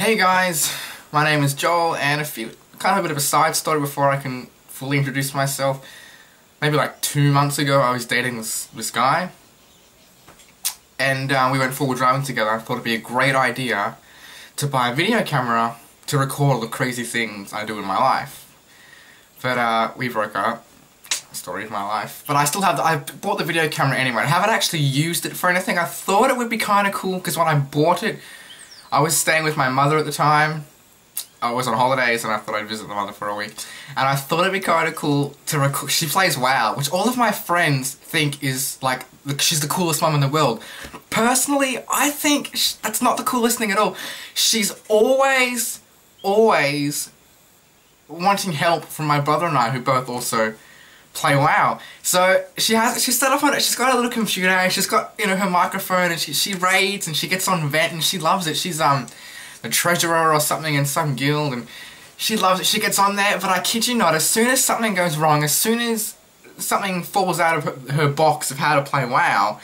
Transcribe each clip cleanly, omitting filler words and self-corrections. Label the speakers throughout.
Speaker 1: Hey guys, my name is Joel, and kind of a bit of a side story before I can fully introduce myself. Maybe like 2 months ago I was dating this guy, and we went forward driving together. I thought it'd be a great idea to buy a video camera to record all the crazy things I do in my life. But we broke up. Story of my life. But I bought the video camera anyway. I haven't actually used it for anything. I thought it would be kind of cool because when I bought it, I was staying with my mother at the time. I was on holidays and I thought I'd visit the mother for a week. And I thought it'd be kind of cool to record. She plays WoW, which all of my friends think is like, she's the coolest mum in the world. Personally, I think that's not the coolest thing at all. She's always wanting help from my brother and I, who both also play WoW. So she's set up on it, she's got a little computer, she's got, you know, her microphone, and she raids and she gets on Vent and she loves it. She's the treasurer or something in some guild and she loves it. She gets on there, but I kid you not, as soon as something goes wrong, as soon as something falls out of her box of how to play WoW,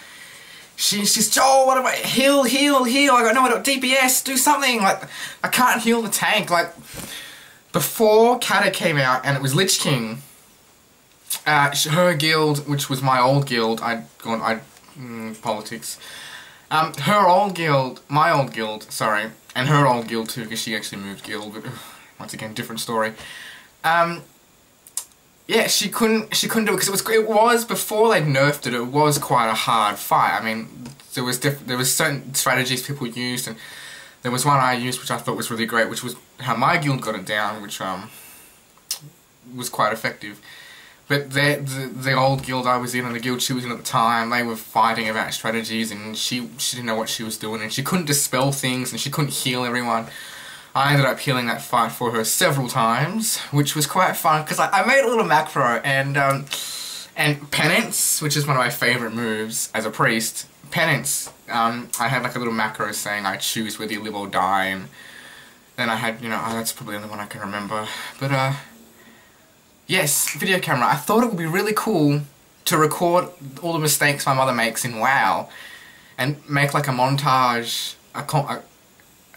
Speaker 1: she's Joel, what about heal, I got no DPS, do something, like I can't heal the tank. Like before Kata came out and it was Lich King, her guild, which was my old guild, politics. Her old guild, my old guild, sorry, and her old guild too, because she actually moved guild, but once again, different story. Yeah, she couldn't do it because it was before they nerfed it. It was quite a hard fight. I mean, there was certain strategies people used, and there was one I used which I thought was really great, which was how my guild got it down, which was quite effective. But the old guild I was in and the guild she was in at the time, they were fighting about strategies and she didn't know what she was doing and she couldn't dispel things and she couldn't heal everyone. I ended up healing that fight for her several times, which was quite fun because I made a little macro and Penance, which is one of my favourite moves as a priest, Penance, I had like a little macro saying I choose whether you live or die, and then I had, you know, that's probably the only one I can remember, but yes, video camera. I thought it would be really cool to record all the mistakes my mother makes in WoW and make like a montage, a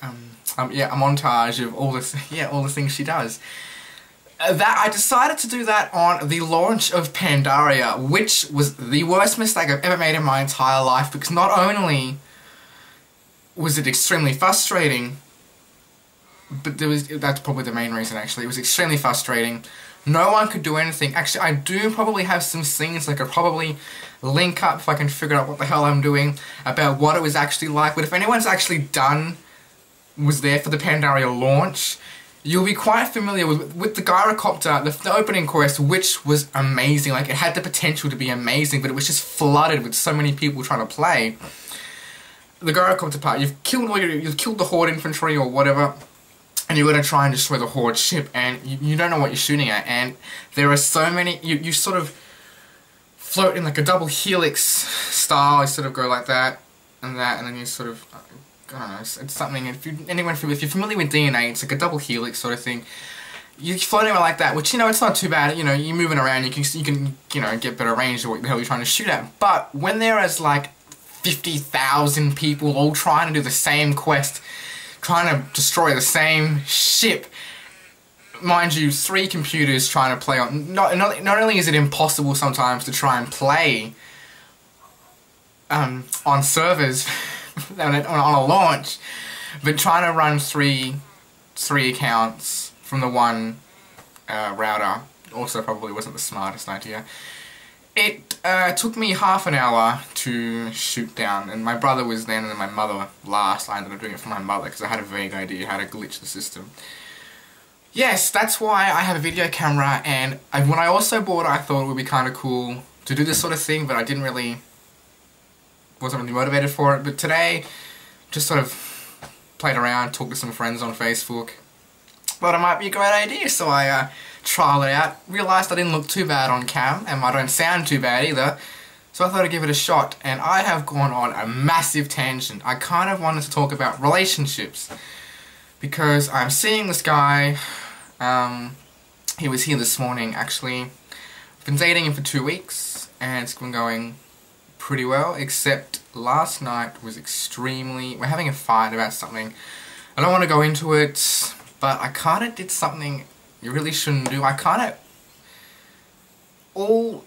Speaker 1: montage of all the things she does. I decided to do that on the launch of Pandaria, which was the worst mistake I've ever made in my entire life, because not only was it extremely frustrating, but that's probably the main reason actually. It was extremely frustrating. No one could do anything. Actually, I do probably have some scenes I could probably link up if I can figure out what the hell I'm doing about what it was actually like. But if anyone's actually was there for the Pandaria launch, you'll be quite familiar with the gyrocopter, the opening quest, which was amazing. Like, it had the potential to be amazing, but it was just flooded with so many people trying to play. The gyrocopter part, you've killed the Horde infantry or whatever, and you're going to try and destroy the Horde ship, and you don't know what you're shooting at, and there are so many, you sort of float in like a double helix style. You sort of go like that, and then you sort of, I don't know, it's something, if you're familiar with DNA, it's like a double helix sort of thing. You're floating around like that, which, you know, it's not too bad, you know, you're moving around, you can you know, get better range of what the hell you're trying to shoot at. But when there is like 50,000 people all trying to do the same quest, trying to destroy the same ship, mind you, 3 computers trying to play on, not only is it impossible sometimes to try and play on servers on a launch, but trying to run three accounts from the one router also probably wasn't the smartest idea. It took me half an hour to shoot down, and my brother was then, and then my mother last. I ended up doing it for my mother because I had a vague idea how to glitch the system. Yes, that's why I have a video camera, and when I also bought it, I thought it would be kind of cool to do this sort of thing, but I wasn't really motivated for it. But today, just sort of played around, talked to some friends on Facebook. Thought it might be a great idea, so I trialed it out, realised I didn't look too bad on cam, and I don't sound too bad either, so I thought I'd give it a shot, and I have gone on a massive tangent. I kind of wanted to talk about relationships, because I'm seeing this guy, he was here this morning actually. I've been dating him for 2 weeks, and it's been going pretty well, except last night was we're having a fight about something. I don't want to go into it, but I kind of did something you really shouldn't do. I kind of... All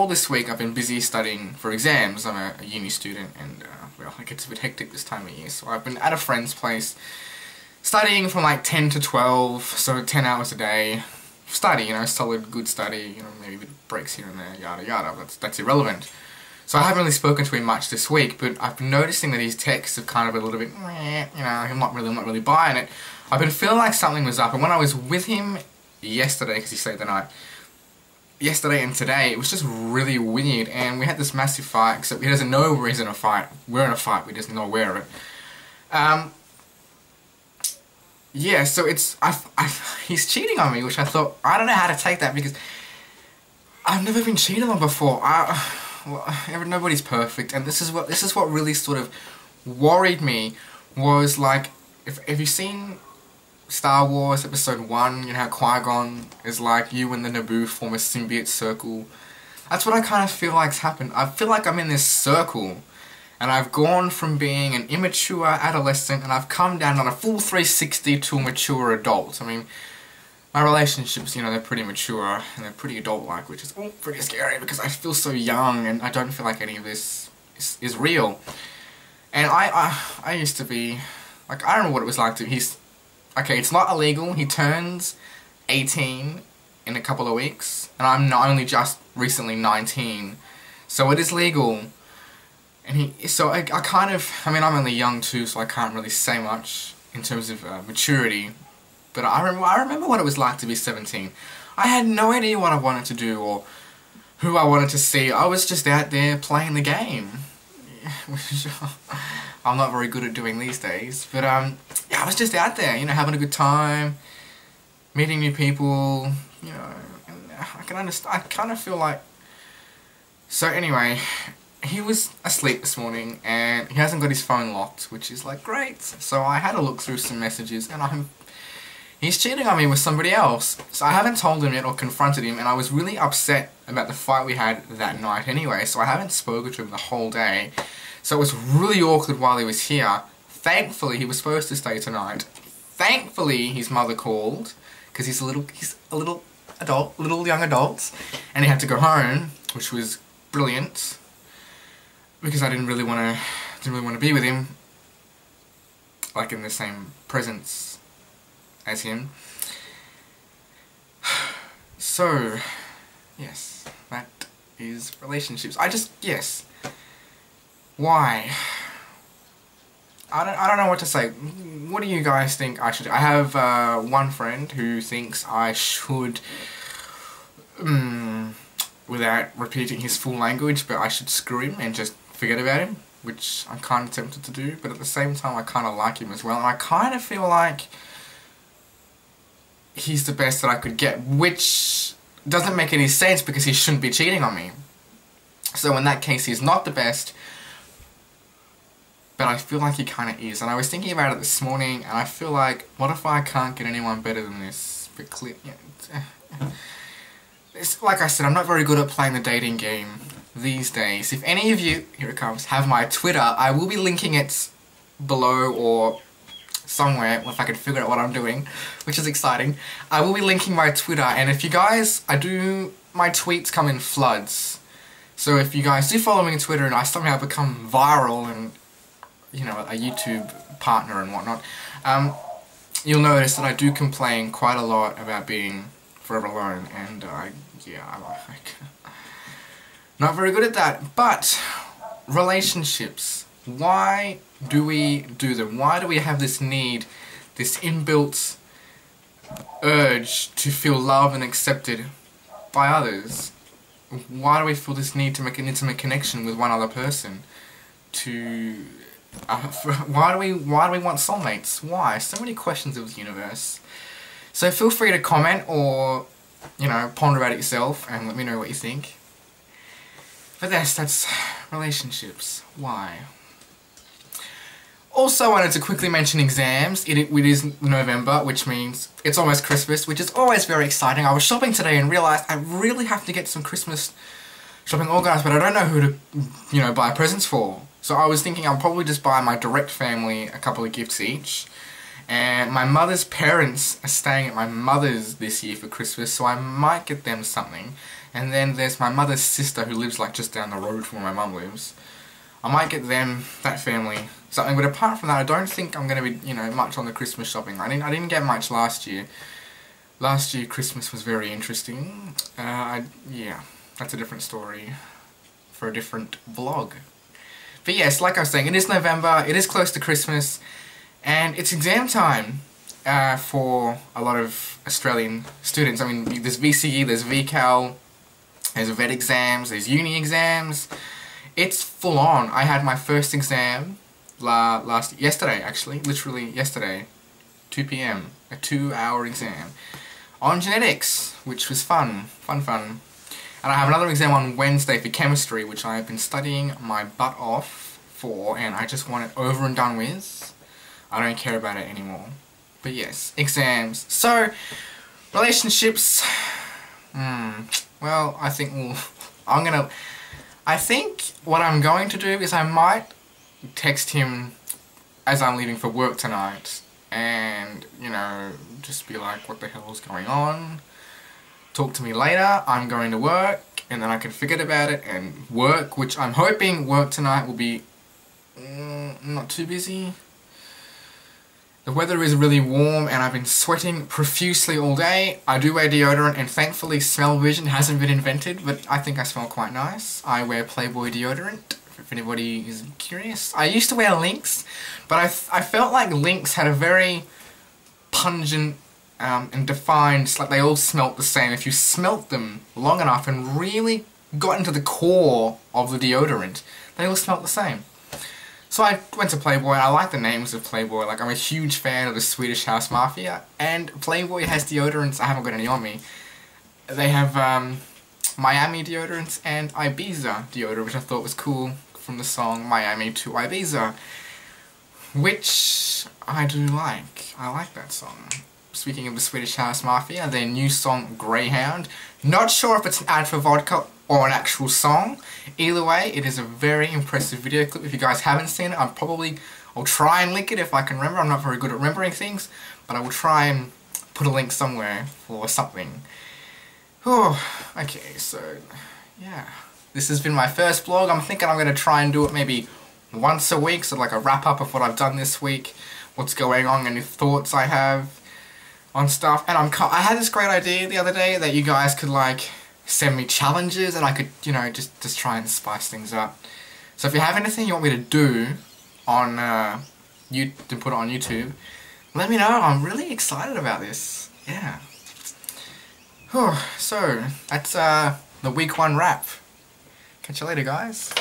Speaker 1: this week I've been busy studying for exams. I'm a uni student, and well, it gets a bit hectic this time of year, so I've been at a friend's place studying from like 10 to 12, so 10 hours a day. Study, you know, solid, good study, you know, maybe a bit of breaks here and there, yada yada, that's irrelevant. So I haven't really spoken to him much this week, but I've been noticing that his texts have kind of a little bit, you know, I'm not really buying it. I've been feeling like something was up, and when I was with him yesterday, because he stayed the night, yesterday and today, it was just really weird, and we had this massive fight, except he doesn't know we're in a fight. We're in a fight, we're just not aware of it. Yeah, so it's, he's cheating on me, which I thought, I don't know how to take that, because I've never been cheated on before. Well, nobody's perfect, and this is what really sort of worried me, was like, if you've seen Star Wars Episode 1, you know how Qui-Gon is like, you and the Naboo form a symbiote circle. That's what I kind of feel like's happened. I feel like I'm in this circle, and I've gone from being an immature adolescent, and I've come down on a full 360 to a mature adult. I mean, my relationships, you know, they're pretty mature, and they're pretty adult-like, which is pretty scary, because I feel so young, and I don't feel like any of this is real. And I used to be, like, I don't know what it was like to, okay, it's not illegal, he turns 18 in a couple of weeks, and I'm not only just recently 19, so it is legal. And I kind of, I mean, I'm only young too, so I can't really say much in terms of maturity, but I remember what it was like to be 17. I had no idea what I wanted to do, or who I wanted to see. I was just out there playing the game, which I'm not very good at doing these days, but yeah, I was just out there, you know, having a good time, meeting new people, you know, and I can understand, I kind of feel like, so anyway, he was asleep this morning, and he hasn't got his phone locked, which is like great. So I had a look through some messages, and he's cheating on me with somebody else. So I haven't told him yet or confronted him, and I was really upset about the fight we had that night anyway, so I haven't spoken to him the whole day. So it was really awkward while he was here. Thankfully, he was supposed to stay tonight. Thankfully, his mother called, because he's a little young adult, and he had to go home, which was brilliant, because I didn't really want to be with him, like in the same presence as him. So, yes, that is relationships. Yes. Why? I don't know what to say. What do you guys think I should do? I have one friend who thinks I should, without repeating his full language, but I should screw him and just forget about him, which I'm kind of tempted to do, but at the same time I kind of like him as well, and I kind of feel like he's the best that I could get, which doesn't make any sense because he shouldn't be cheating on me. So in that case, he's not the best, but I feel like he kind of is. And I was thinking about it this morning, and I feel like, what if I can't get anyone better than this? But it's, like I said, I'm not very good at playing the dating game these days. If any of you, here it comes, have my Twitter, I will be linking it below or somewhere if I can figure out what I'm doing, which is exciting. I will be linking my Twitter, and if you guys, my tweets come in floods. So if you guys do follow me on Twitter and I somehow become viral and, you know, a YouTube partner and whatnot, you'll notice that I do complain quite a lot about being forever alone, and yeah, I'm like, not very good at that. But relationships, why do we do them? Why do we have this need, this inbuilt urge to feel loved and accepted by others? Why do we feel this need to make an intimate connection with one other person? Why do we want soulmates? Why? So many questions of the universe. So feel free to comment or, you know, ponder about it yourself and let me know what you think. But that's relationships. Why? Also, I wanted to quickly mention exams. It is November, which means it's almost Christmas, which is always very exciting. I was shopping today and realised I really have to get some Christmas shopping organised, but I don't know who to, you know, buy presents for. So I was thinking I'll probably just buy my direct family a couple of gifts each. And my mother's parents are staying at my mother's this year for Christmas, so I might get them something. And then there's my mother's sister who lives like just down the road from where my mum lives. I might get them, that family, something. But apart from that, I don't think I'm going to be, you know, much on the Christmas shopping. I didn't get much last year. Last year Christmas was very interesting. Yeah, that's a different story for a different vlog. But yes, like I was saying, it is November, it is close to Christmas, and it's exam time for a lot of Australian students. I mean, there's VCE, there's VCAL, there's vet exams, there's uni exams. It's full on. I had my first exam yesterday actually, literally yesterday, 2 PM, a 2-hour exam on genetics, which was fun. And I have another exam on Wednesday for chemistry, which I have been studying my butt off for, and I just want it over and done with. I don't care about it anymore. But yes, exams. So, relationships. Well, I think I think what I'm going to do is I might text him as I'm leaving for work tonight, and, you know, just be like, what the hell is going on? Talk to me later, I'm going to work, and then I can forget about it and work, which I'm hoping work tonight will be not too busy. The weather is really warm and I've been sweating profusely all day. I do wear deodorant and thankfully smell-vision hasn't been invented, but I think I smell quite nice. I wear Playboy deodorant, if anybody is curious. I used to wear Lynx, but I felt like Lynx had a very pungent and defined, like they all smelt the same. If you smelt them long enough and really got into the core of the deodorant, they all smelt the same. So I went to Playboy, and I like the names of Playboy. Like, I'm a huge fan of the Swedish House Mafia, and Playboy has deodorants. I haven't got any on me. They have Miami deodorants and Ibiza deodorant, which I thought was cool from the song Miami to Ibiza, which I do like. I like that song. Speaking of the Swedish House Mafia, their new song Greyhound. Not sure if it's an ad for vodka or an actual song. Either way, it is a very impressive video clip. If you guys haven't seen it, I'll try and link it if I can remember. I'm not very good at remembering things, but I will try and put a link somewhere for something. Oh, okay, so yeah. This has been my first vlog. I'm thinking I'm going to try and do it maybe once a week, so like a wrap up of what I've done this week, what's going on, any thoughts I have on stuff. And I had this great idea the other day that you guys could like send me challenges and I could, you know, just try and spice things up. So if you have anything you want me to do on to put it on YouTube, let me know. I'm really excited about this. Yeah. Whew. So that's the week 1 wrap. Catch you later, guys.